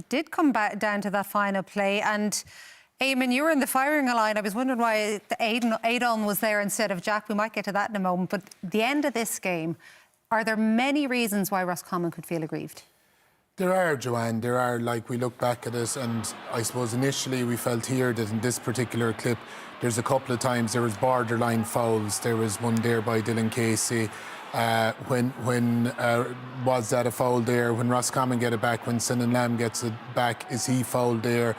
It did come back down to that final play, and Éamonn, you were in the firing line. I was wondering why Aidan was there instead of Jack. We might get to that in a moment. But the end of this game, are there many reasons why Roscommon could feel aggrieved? There are, Joanne. There are. Like, we look back at it, and I suppose initially we felt here that in this particular clip, there's a couple of times there was borderline fouls. There was one there by Dylan Casey. Was that a foul there? When Roscommon get it back, when Sinan Lamb gets it back, is he fouled there?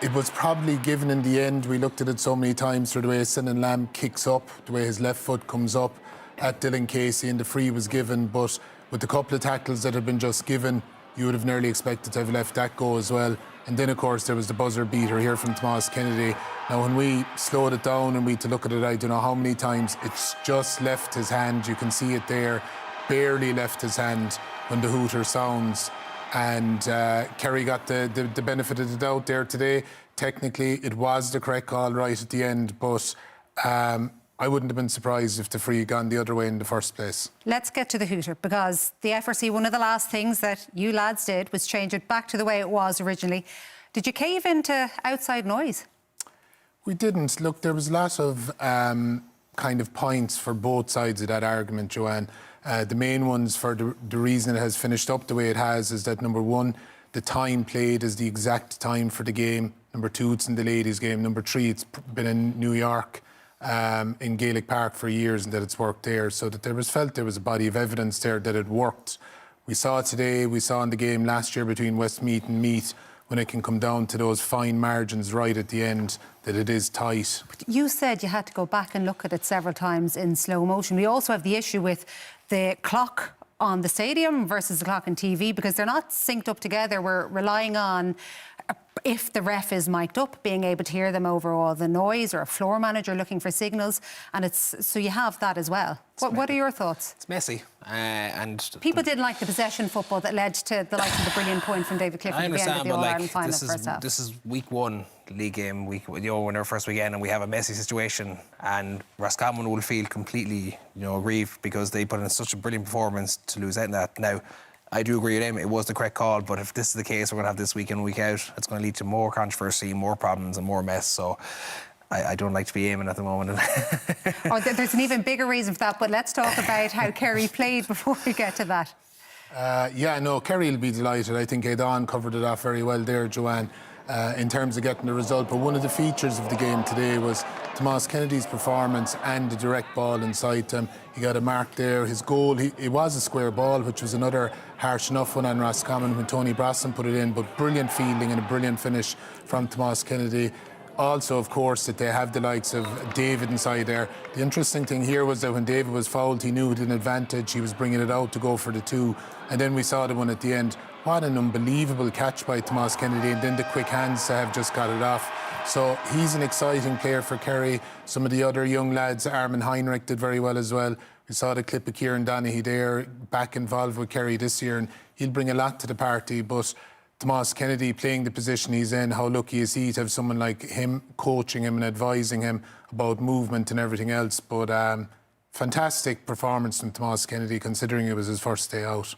It was probably given in the end. We looked at it so many times through the way Sinan Lamb kicks up, the way his left foot comes up at Dylan Casey, and the free was given. But with the couple of tackles that had been just given, you would have nearly expected to have left that go as well. And then, of course, there was the buzzer beater here from Tomás Kennedy. Now, when we slowed it down and we had to look at it, I don't know how many times, it's just left his hand. You can see it there, barely left his hand when the hooter sounds. And Kerry got the benefit of the doubt there today. Technically, it was the correct call right at the end, but I wouldn't have been surprised if the free had gone the other way in the first place. Let's get to the hooter, because the FRC, one of the last things that you lads did was change it back to the way it was originally. Did you cave into outside noise? We didn't. Look, there was a lot of kind of points for both sides of that argument, Joanne. The main ones for the reason it has finished up the way it has is that, number one, the time played is the exact time for the game. Number two, it's in the ladies' game. Number three, it's been in New York, in Gaelic Park for years, and that it's worked there. So that there was a body of evidence there that it worked. We saw it today. We saw in the game last year between Westmeath and Meath, when it can come down to those fine margins right at the end, that it is tight. But you said you had to go back and look at it several times in slow motion. We also have the issue with the clock on the stadium versus the clock on TV, because they're not synced up together. We're relying on, if the ref is mic'd up, being able to hear them over all the noise, or a floor manager looking for signals, and so you have that as well. What are your thoughts? It's messy, and people didn't like the possession football that led to the likes of the brilliant point from David Clifford at the end of the All-Ireland final first half. This is week one league game, in our first weekend, and we have a messy situation, and Roscommon will feel completely, aggrieved, because they put in such a brilliant performance to lose out in that. Now, I do agree with him, it was the correct call, but if this is the case, we're going to have this week in, week out, it's going to lead to more controversy, more problems and more mess. So I don't like to be Éamonn at the moment. There's an even bigger reason for that, but let's talk about how Kerry played before we get to that. Kerry will be delighted. I think Aidan covered it off very well there, Joanne, in terms of getting the result. But one of the features of the game today was Tomás Kennedy's performance and the direct ball inside him. He got a mark there. His goal, it was a square ball, which was another harsh enough one on Roscommon when Tony Brosnan put it in, but brilliant fielding and a brilliant finish from Tomás Kennedy. Also, of course, that they have the likes of David inside there. The interesting thing here was that when David was fouled, he knew he had an advantage. He was bringing it out to go for the two. And then we saw the one at the end. What an unbelievable catch by Tomás Kennedy, and then the quick hands to have just got it off. So he's an exciting player for Kerry. Some of the other young lads, Armin Heinrich did very well as well. We saw the clip of Kieran Donaghy there, back involved with Kerry this year, and he'll bring a lot to the party. But Tomás Kennedy playing the position he's in, how lucky is he to have someone like him coaching him and advising him about movement and everything else. But fantastic performance from Tomás Kennedy, considering it was his first day out.